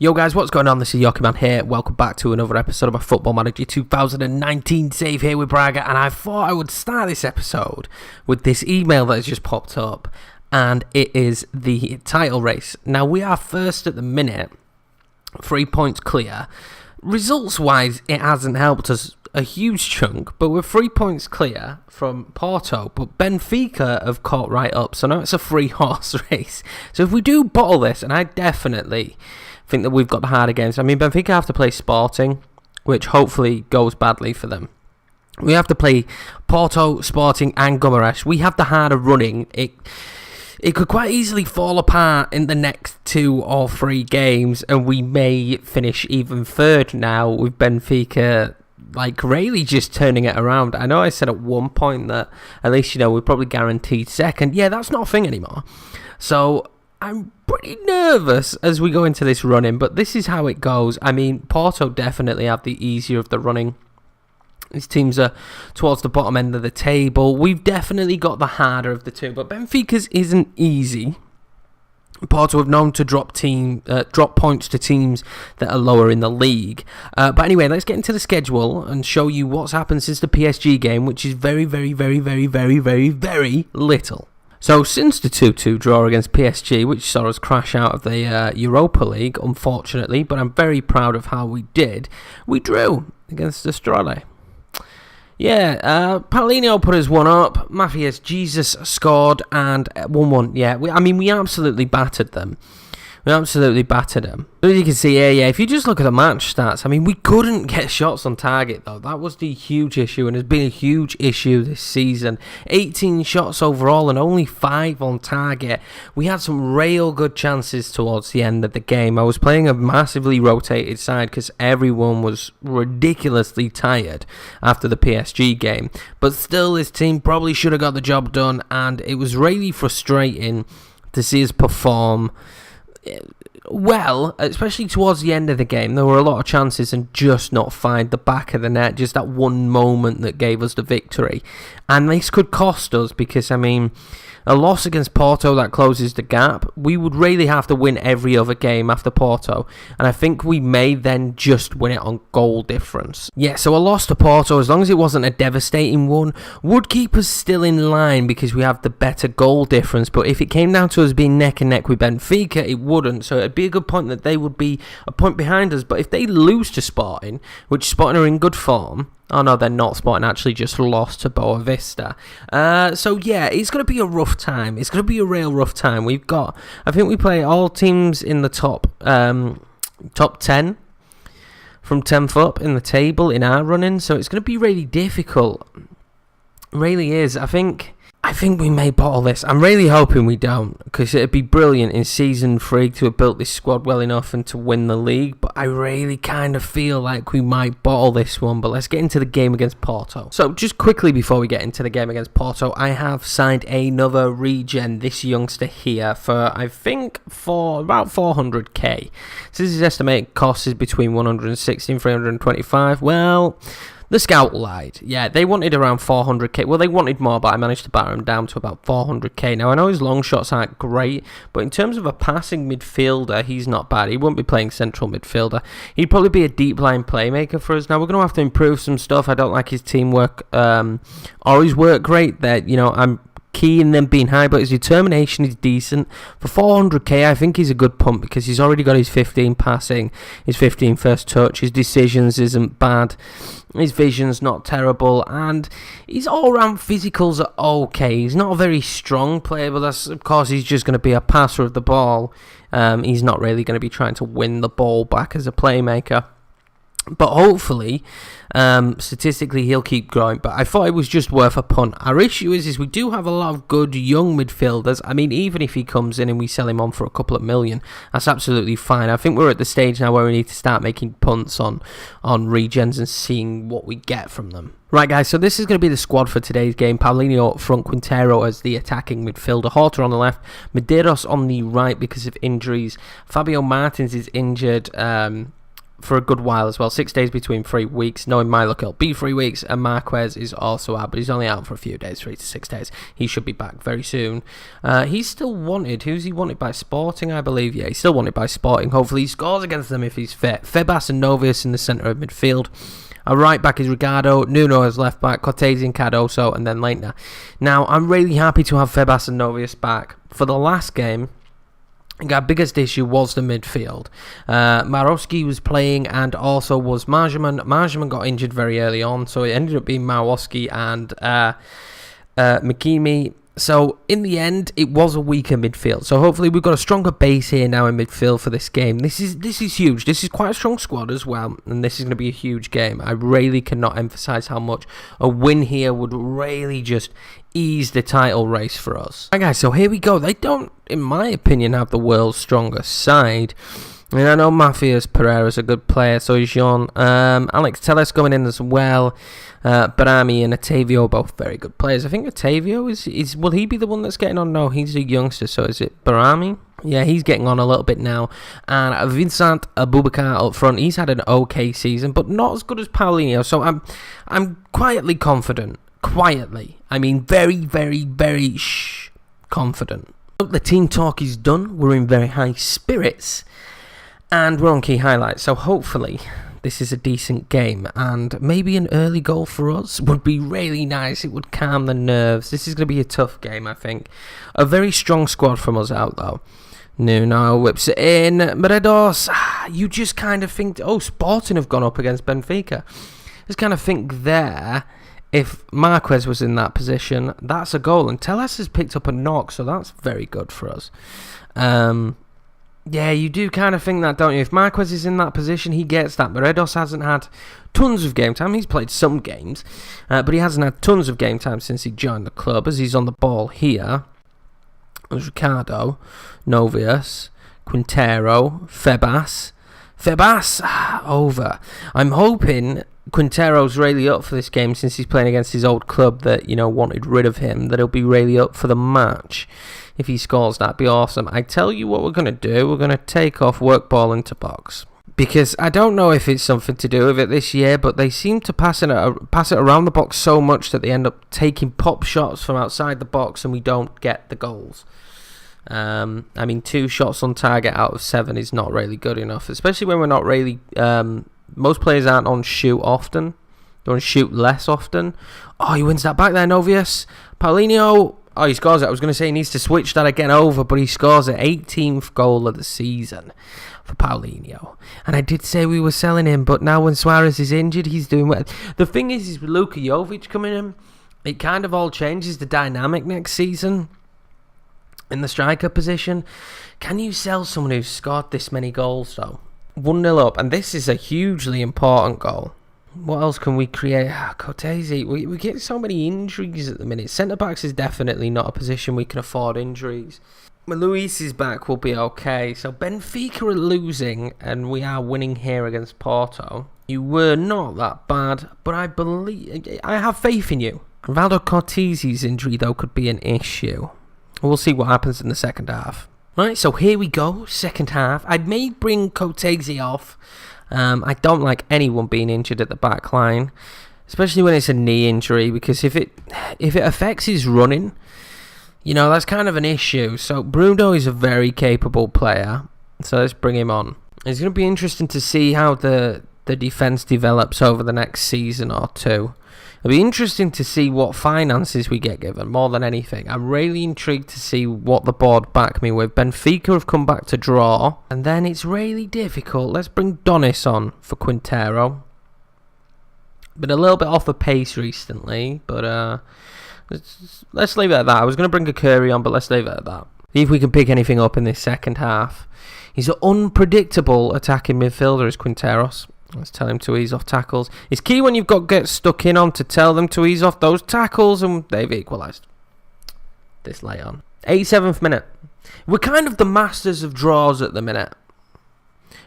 Yo guys, what's going on? This is Yoki Man here. Welcome back to another episode of my Football Manager 2019 save here with Braga. And I thought I would start this episode with this email that has just popped up. And it is the title race. Now we are first at the minute, 3 points clear. Results wise, it hasn't helped us a huge chunk, but we're 3 points clear from Porto. But Benfica have caught right up, so now it's a 3-horse race. So if we do bottle this, and I definitely think that we've got the harder games. I mean, Benfica have to play Sporting, which hopefully goes badly for them. We have to play Porto, Sporting and Guimarães. We have the harder running. It could quite easily fall apart in the next 2 or 3 games, and we may finish even third now with Benfica really just turning it around. I know I said at one point that at least, we're probably guaranteed second. Yeah, that's not a thing anymore. So I'm pretty nervous as we go into this running, but this is how it goes. I mean, Porto definitely have the easier of the running. These teams are towards the bottom end of the table. We've definitely got the harder of the two, but Benfica's isn't easy. Porto have known to drop points to teams that are lower in the league. But anyway, let's get into the schedule and show you what's happened since the PSG game, which is very, very, very, very, very, very, very little. So since the 2-2 draw against PSG, which saw us crash out of the Europa League, unfortunately, but I'm very proud of how we did, we drew against Estrella. Yeah, Paulinho put us 1 up, Matthias Jesus scored, and 1-1. Yeah, we absolutely battered them. But as you can see here, if you just look at the match stats, we couldn't get shots on target, though. That was the huge issue, and has been a huge issue this season. 18 shots overall and only 5 on target. We had some real good chances towards the end of the game. I was playing a massively rotated side because everyone was ridiculously tired after the PSG game. But still, this team probably should have got the job done, and it was really frustrating to see us perform well, especially towards the end of the game. There were a lot of chances and just not find the back of the net, just that one moment that gave us the victory. And this could cost us because, a loss against Porto, that closes the gap. We would really have to win every other game after Porto, and I think we may then just win it on goal difference. Yeah, so a loss to Porto, as long as it wasn't a devastating one, would keep us still in line because we have the better goal difference. But if it came down to us being neck and neck with Benfica, it wouldn't. So it'd be a good point that they would be a point behind us. But if they lose to Sporting, which Sporting are in good form, oh no, they're not. Sporting actually just lost to Boa Vista. So yeah, it's going to be a rough time. It's going to be a real rough time. I think we play all teams in the top 10 from 10th up in the table in our running. So it's going to be really difficult. It really is. I think we may bottle this. I'm really hoping we don't, because it'd be brilliant in Season 3 to have built this squad well enough and to win the league, but I really kind of feel like we might bottle this one. But let's get into the game against Porto. So just quickly before we get into the game against Porto, I have signed another regen, this youngster here, for about 400k. So his estimated cost is between 160 and 325. Well, the scout lied. Yeah, they wanted around 400k. Well, they wanted more, but I managed to batter him down to about 400k. Now, I know his long shots aren't great, but in terms of a passing midfielder, he's not bad. He won't be playing central midfielder. He'd probably be a deep line playmaker for us. Now, we're going to have to improve some stuff. I don't like his teamwork or his work rate. I'm key in them being high, but his determination is decent. For 400k, I think he's a good punt because he's already got his 15 passing, his 15 first touch, his decisions isn't bad, his vision's not terrible, and his all-round physicals are okay. He's not a very strong player, but that's, of course, he's just going to be a passer of the ball. He's not really going to be trying to win the ball back as a playmaker. But hopefully, statistically, he'll keep growing. But I thought it was just worth a punt. Our issue is we do have a lot of good young midfielders. Even if he comes in and we sell him on for a couple of million, that's absolutely fine. I think we're at the stage now where we need to start making punts on regens and seeing what we get from them. Right, guys, so this is going to be the squad for today's game. Paulinho up front, Quintero as the attacking midfielder, Horta on the left, Medeiros on the right because of injuries, Fabio Martins is injured, for a good while as well. 6 days between 3 weeks. Knowing my luck, it'll be 3 weeks. And Marquez is also out, but he's only out for a few days, 3 to 6 days. He should be back very soon. He's still wanted. Who's he wanted by? Sporting, I believe. Yeah, he's still wanted by Sporting. Hopefully he scores against them if he's fit. Febas and Novius in the centre of midfield. Our right back is Ricardo, Nuno as left back, Cortese and Cardoso, and then Leitner. Now, I'm really happy to have Febas and Novius back. For the last game, I think our biggest issue was the midfield. Marowski was playing, and also was Marjaman. Marjaman got injured very early on, so it ended up being Marowski and Mikimi. So, in the end, it was a weaker midfield. So, hopefully, we've got a stronger base here now in midfield for this game. This is huge. This is quite a strong squad as well. And this is going to be a huge game. I really cannot emphasise how much a win here would really just ease the title race for us. Right, guys, so here we go. They don't, in my opinion, have the world's strongest side. I mean, I know Matthias Pereira's a good player, so is Jean. Alex Telles going in as well. Barami and Otavio, both very good players. I think Otavio is will he be the one that's getting on? No, he's a youngster, so is it Barami? Yeah, he's getting on a little bit now. And Vincent Abubakar up front, he's had an okay season, but not as good as Paulinho. So I'm quietly confident. Quietly. I mean, very, very, very confident. The team talk is done. We're in very high spirits. And we're on key highlights, so hopefully this is a decent game, and maybe an early goal for us would be really nice. It would calm the nerves. This is going to be a tough game, I think. A very strong squad from us out, though. Nuno whips it in. Morelos, you just kind of think, oh, Sporting have gone up against Benfica. Just kind of think there, if Marquez was in that position, that's a goal. And Telles has picked up a knock, so that's very good for us. Yeah, you do kind of think that, don't you? If Marquez is in that position, he gets that. Morelos hasn't had tons of game time. He's played some games, but he hasn't had tons of game time since he joined the club, as he's on the ball here. There's Ricardo, Novius, Quintero, Febas, over. I'm hoping Quintero's really up for this game since he's playing against his old club that, you know, wanted rid of him, that he'll be really up for the match. If he scores, that'd be awesome. I tell you what we're going to do. We're going to take off work ball into box. Because I don't know if it's something to do with it this year, but they seem to pass it around the box so much that they end up taking pop shots from outside the box and we don't get the goals. I mean, 2 shots on target out of 7 is not really good enough, especially when we're not really... most players aren't on shoot often. They're on shoot less often. Oh, he wins that back there, Novius. Paulinho... Oh, he scores it. I was going to say he needs to switch that again over, but he scores it. 18th goal of the season for Paulinho. And I did say we were selling him, but now when Suarez is injured, he's doing well. The thing is with Luka Jovic coming in, it kind of all changes the dynamic next season in the striker position. Can you sell someone who's scored this many goals, though? 1-0 up, and this is a hugely important goal. What else can we create? Cortese, we get so many injuries at the minute. Centre-backs is definitely not a position we can afford injuries. When Luis is back, we'll be okay. So Benfica are losing, and we are winning here against Porto. You were not that bad, but I have faith in you. Rivaldo Cortese's injury, though, could be an issue. We'll see what happens in the second half. Right, so here we go, second half. I may bring Cortese off. I don't like anyone being injured at the back line, especially when it's a knee injury, because if it affects his running, you know, that's kind of an issue. So Bruno is a very capable player, so let's bring him on. It's going to be interesting to see how the defence develops over the next season or two. It'll be interesting to see what finances we get given, more than anything. I'm really intrigued to see what the board back me with. Benfica have come back to draw, and then it's really difficult. Let's bring Donis on for Quintero. Been a little bit off the pace recently, but let's leave it at that. I was going to bring a Curry on, but let's leave it at that. See if we can pick anything up in this second half. He's an unpredictable attacking midfielder, is Quinteros. Let's tell him to ease off tackles. It's key when you've got to get stuck in on to tell them to ease off those tackles, and they've equalised. This late on. 87th minute. We're kind of the masters of draws at the minute.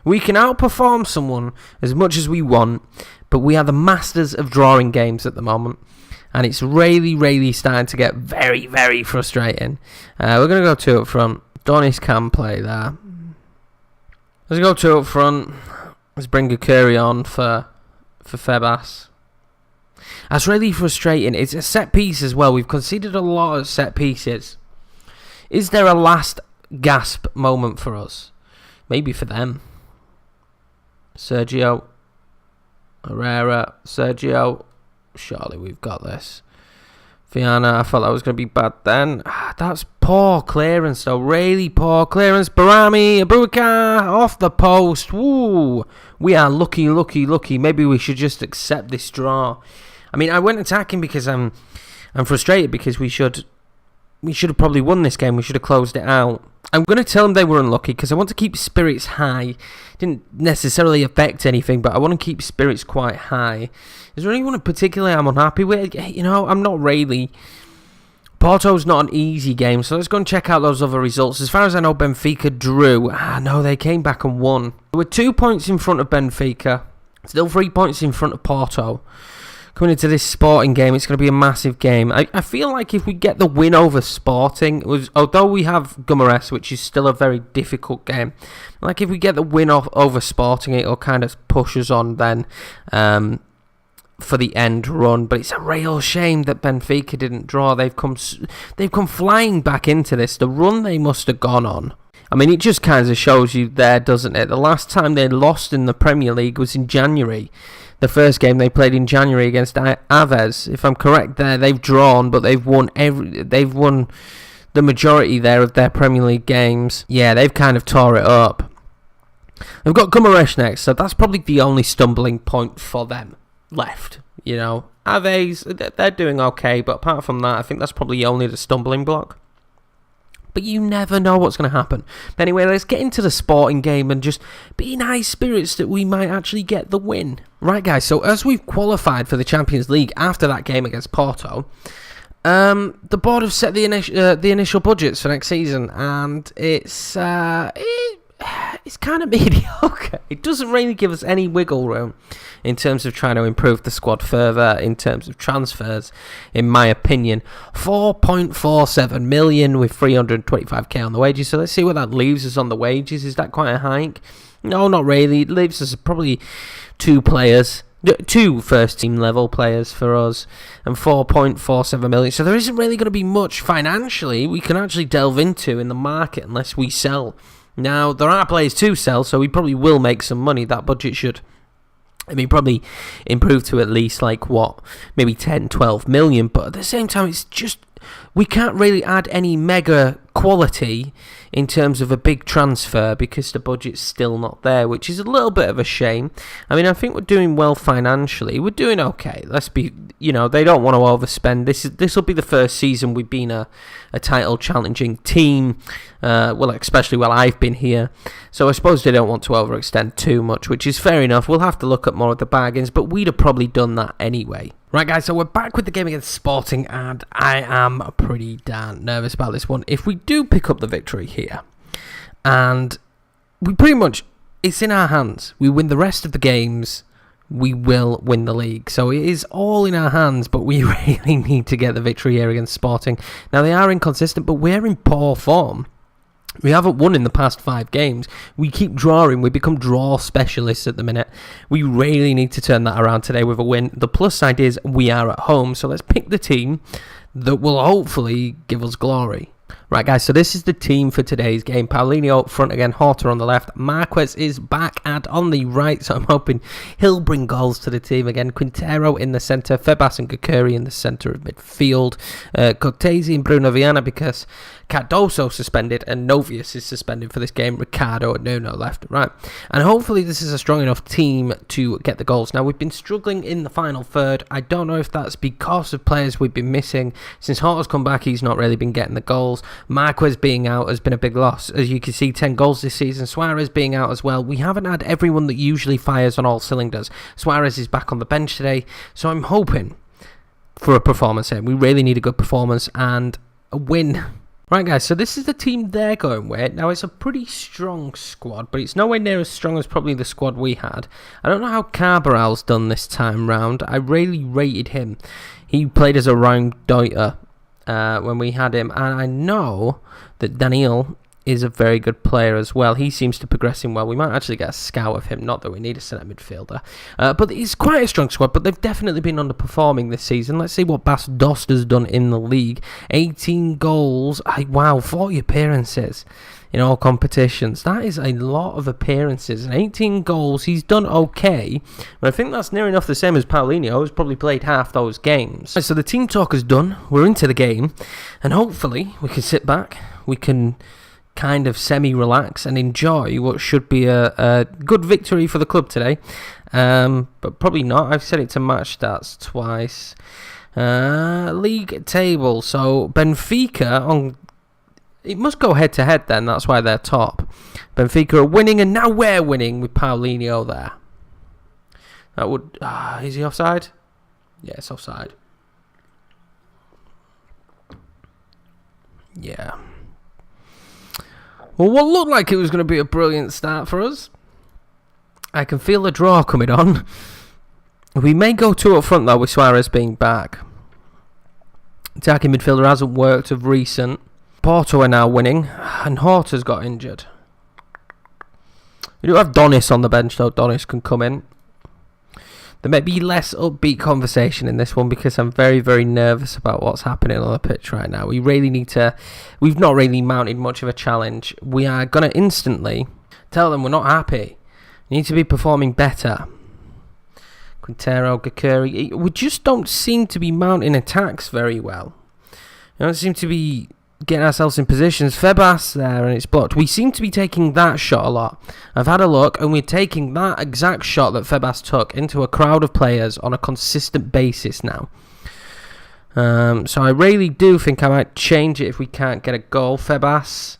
We can outperform someone as much as we want, but we are the masters of drawing games at the moment. And it's really, really starting to get very, very frustrating. We're going to go 2 up front. Donis can play there. Let's go 2 up front. Let's bring Gakuri on for Febas. That's really frustrating. It's a set piece as well. We've conceded a lot of set pieces. Is there a last gasp moment for us? Maybe for them. Sergio. Herrera. Sergio. Surely we've got this. Viana, I thought that was going to be bad then. That's poor clearance though. Really poor clearance. Barami. Abubakar. Off the post. Woo. We are lucky. Maybe we should just accept this draw. I mean, I went attacking because I'm frustrated because we should have probably won this game. We should have closed it out. I'm going to tell them they were unlucky because I want to keep spirits high. Didn't necessarily affect anything, but I want to keep spirits quite high. Is there anyone in particular I'm unhappy with? You know, I'm not really. Porto's not an easy game, so let's go and check out those other results. As far as I know, Benfica drew. No, they came back and won. They were 2 points in front of Benfica. Still 3 points in front of Porto. Coming into this Sporting game, it's going to be a massive game. I feel like if we get the win over Sporting, although we have Gumares, which is still a very difficult game, like if we get the win over Sporting, it'll kind of push us on then for the end run. But it's a real shame that Benfica didn't draw. They've come flying back into this. The run they must have gone on. I mean, it just kind of shows you there, doesn't it? The last time they lost in the Premier League was in January. The first game they played in January against Aves. If I'm correct there, they've drawn, but they've won the majority there of their Premier League games. Yeah, they've kind of tore it up. They've got Gumaresh next, so that's probably the only stumbling point for them left. You know, Aves, they're doing okay, but apart from that, I think that's probably only the stumbling block. But you never know what's going to happen. But anyway, let's get into the Sporting game and just be in high spirits that we might actually get the win. Right, guys, so as we've qualified for the Champions League after that game against Porto, the board have set the initial budgets for next season, and it's kind of mediocre. It doesn't really give us any wiggle room in terms of trying to improve the squad further in terms of transfers, in my opinion. 4.47 million with 325k on the wages. So let's see what that leaves us on the wages. Is that quite a hike? No, not really. It leaves us probably two first team level players for us, and 4.47 million. So there isn't really going to be much financially we can actually delve into in the market unless we sell. Now, there are players to sell, so we probably will make some money. That budget should, probably improve to at least, maybe 10, 12 million. But at the same time, it's just, we can't really add any mega quality in terms of a big transfer because the budget's still not there, which is a little bit of a shame. I mean, I think we're doing well financially. We're doing okay. Let's be, they don't want to overspend. This will be the first season we've been a title challenging team, especially while I've been here. So I suppose they don't want to overextend too much, which is fair enough. We'll have to look at more of the bargains, but we'd have probably done that anyway. Right, guys, so we're back with the game against Sporting, and I am pretty damn nervous about this one. If we do pick up the victory here, and we pretty much, it's in our hands. We win the rest of the games, we will win the league. So it is all in our hands, but we really need to get the victory here against Sporting. Now, they are inconsistent, but we're in poor form. We haven't won in the past 5 games. We keep drawing. We become draw specialists at the minute. We really need to turn that around today with a win. The plus side is we are at home, so let's pick the team that will hopefully give us glory. Right, guys, so this is the team for today's game. Paulinho up front again, Horta on the left. Marquez is back and on the right, so I'm hoping he'll bring goals to the team again. Quintero in the centre, Febas and Gakuri in the centre of midfield. Cortese and Bruno Viana because Cardoso suspended and Novius is suspended for this game. Ricardo and Nuno left, right. And hopefully this is a strong enough team to get the goals. Now, we've been struggling in the final third. I don't know if that's because of players we've been missing. Since Horta's come back, he's not really been getting the goals. Marquez being out has been a big loss. As you can see, 10 goals this season. Suarez being out as well. We haven't had everyone that usually fires on all cylinders. Suarez is back on the bench today, so I'm hoping for a performance here. We really need a good performance and a win. Right, guys, so this is the team they're going with. Now, it's a pretty strong squad, but it's nowhere near as strong as probably the squad we had. I don't know how Cabral's done this time round. I really rated him. He played as a Raumdeuter when we had him, and I know that Daniel is a very good player as well. He seems to progress him well. We might actually get a scout of him, not that we need a centre midfielder. But it's quite a strong squad, but they've definitely been underperforming this season. Let's see what Bas Dost has done in the league. 18 goals. Wow, 40 appearances in all competitions. That is a lot of appearances. And 18 goals, he's done okay. But I think that's near enough the same as Paulinho, who's probably played half those games. Right, so the team talk is done. We're into the game. And hopefully we can sit back. We can kind of semi-relax and enjoy what should be a good victory for the club today. But probably not. I've set it to match stats twice. League table. So Benfica, it must go head-to-head then. That's why they're top. Benfica are winning, and now we're winning with Paulinho there. That would... is he offside? Yeah, it's offside. Yeah. Well, what looked like it was going to be a brilliant start for us. I can feel the draw coming on. We may go 2 up front, though, with Suarez being back. Attacking midfielder hasn't worked of recent. Porto are now winning, and Horta's got injured. We do have Donis on the bench, though. Donis can come in. There may be less upbeat conversation in this one because I'm very, very nervous about what's happening on the pitch right now. We really need to... We've not really mounted much of a challenge. We are going to instantly tell them we're not happy. We need to be performing better. Quintero, Gakuri... We just don't seem to be mounting attacks very well. We don't seem to be getting ourselves in positions. Febas there, and it's blocked. We seem to be taking that shot a lot. I've had a look, and we're taking that exact shot that Febas took into a crowd of players on a consistent basis now. So I really do think I might change it if we can't get a goal. Febas,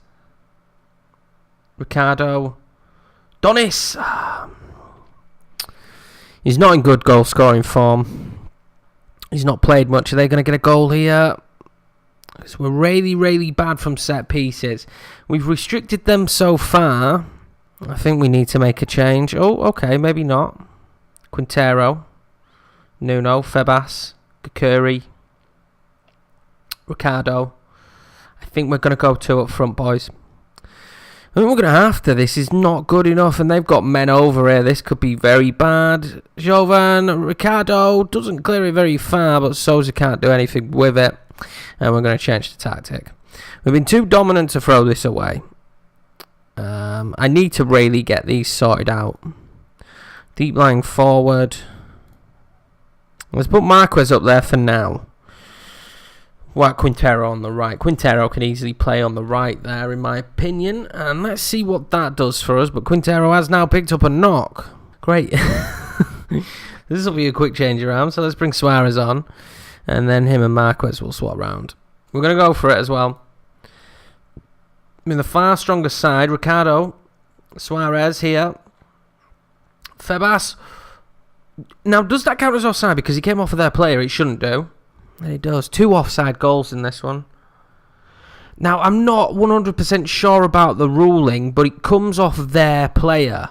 Ricardo, Donis. He's not in good goal scoring form. He's not played much. Are they going to get a goal here? So we're really, really bad from set pieces. We've restricted them so far. I think we need to make a change. Oh, okay, maybe not. Quintero, Nuno, Febas, Gakuri, Ricardo. I think we're going to go 2 up front, boys. I think we're going to have to. This is not good enough, and they've got men over here. This could be very bad. Jovan, Ricardo doesn't clear it very far, but Sousa can't do anything with it. And we're going to change the tactic. We've been too dominant to throw this away. I need to really get these sorted out. Deep lying forward. Let's put Marquez up there for now. Whack Quintero on the right. Quintero can easily play on the right there, in my opinion. And let's see what that does for us. But Quintero has now picked up a knock. Great. This will be a quick change around. So let's bring Suarez on. And then him and Marquez will swap round. We're going to go for it as well. I mean, the far stronger side. Ricardo. Suarez here. Febas. Now, does that count as offside? Because he came off of their player. It shouldn't do. And it does. 2 offside goals in this one. Now, I'm not 100% sure about the ruling, but it comes off their player.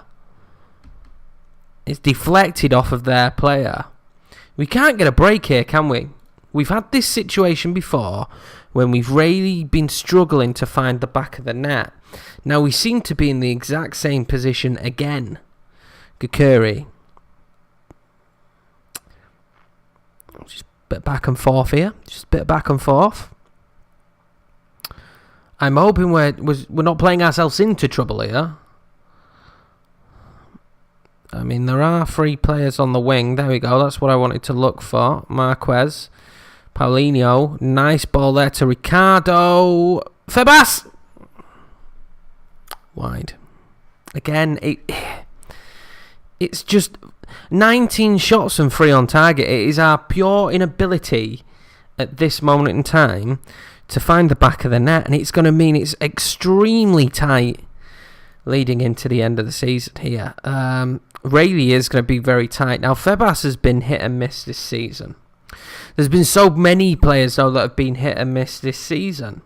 It's deflected off of their player. We can't get a break here, can we? We've had this situation before when we've really been struggling to find the back of the net. Now we seem to be in the exact same position again. Gakuri. Just a bit back and forth here. Just a bit back and forth. I'm hoping we're not playing ourselves into trouble here. I mean, there are 3 players on the wing. There we go. That's what I wanted to look for. Marquez. Paulinho. Nice ball there to Ricardo. Febas! Wide. Again, it's just 19 shots and 3 on target. It is our pure inability at this moment in time to find the back of the net. And it's going to mean it's extremely tight leading into the end of the season here. Really is going to be very tight. Now, Febas has been hit and miss this season. There's been so many players, though, that have been hit and miss this season.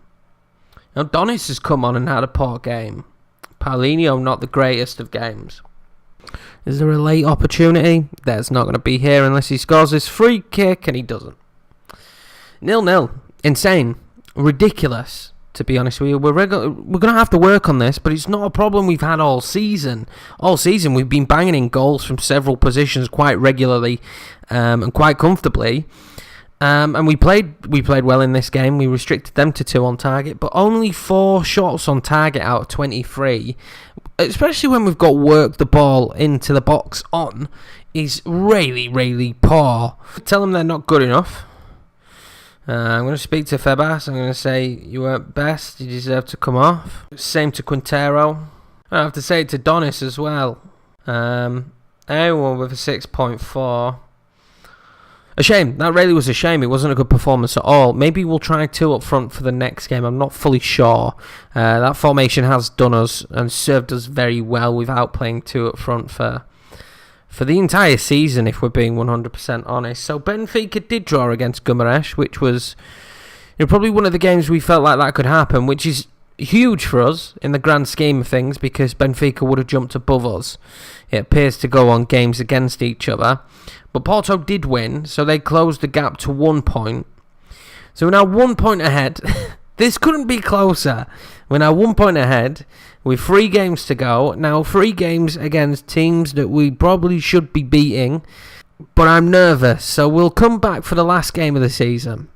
Now, Donis has come on and had a poor game. Paulinho, not the greatest of games. Is there a late opportunity? That's not going to be here unless he scores this free kick, and he doesn't. 0-0. Insane. Ridiculous to be honest with you. We're going to have to work on this, but it's not a problem we've had all season. All season we've been banging in goals from several positions quite regularly and quite comfortably. And we played well in this game. We restricted them to 2 on target, but only 4 shots on target out of 23, especially when we've got work the ball into the box on, is really, really poor. Tell them they're not good enough. I'm going to speak to Febas. I'm going to say, you weren't best. You deserve to come off. Same to Quintero. I have to say it to Donis as well. Everyone with a 6.4. A shame. That really was a shame. It wasn't a good performance at all. Maybe we'll try 2 up front for the next game. I'm not fully sure. That formation has done us and served us very well without playing 2 up front for the entire season, if we're being 100% honest. So Benfica did draw against Guimarães, which was probably one of the games we felt like that could happen, which is huge for us in the grand scheme of things because Benfica would have jumped above us. It appears to go on games against each other. But Porto did win, so they closed the gap to 1 point. So we're now 1 point ahead. This couldn't be closer. We're now 1 point ahead with 3 games to go. Now 3 games against teams that we probably should be beating. But I'm nervous, so we'll come back for the last game of the season.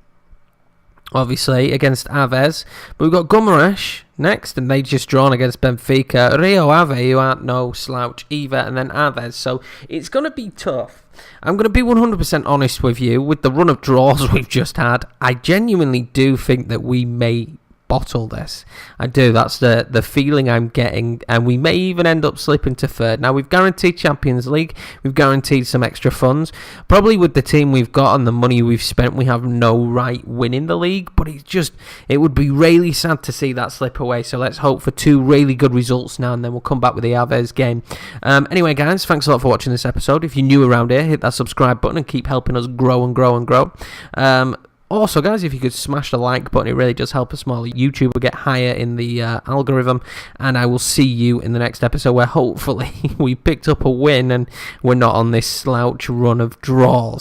Obviously, against Aves. But we've got Guimarães next, and they just drawn against Benfica. Rio Ave, who aren't no slouch either, and then Aves. So it's going to be tough. I'm going to be 100% honest with you. With the run of draws we've just had, I genuinely do think that we may bottle this. I do. That's the feeling I'm getting, and we may even end up slipping to 3rd. Now, we've guaranteed Champions League. We've guaranteed some extra funds. Probably with the team we've got and the money we've spent, we have no right winning the league, but it would be really sad to see that slip away. So let's hope for 2 really good results now, and then we'll come back with the Aves game. Anyway, guys, thanks a lot for watching this episode. If you're new around here, hit that subscribe button and keep helping us grow and grow and grow. Also, guys, if you could smash the like button, it really does help us more. YouTube will get higher in the algorithm, and I will see you in the next episode where hopefully we picked up a win and we're not on this slouch run of draws.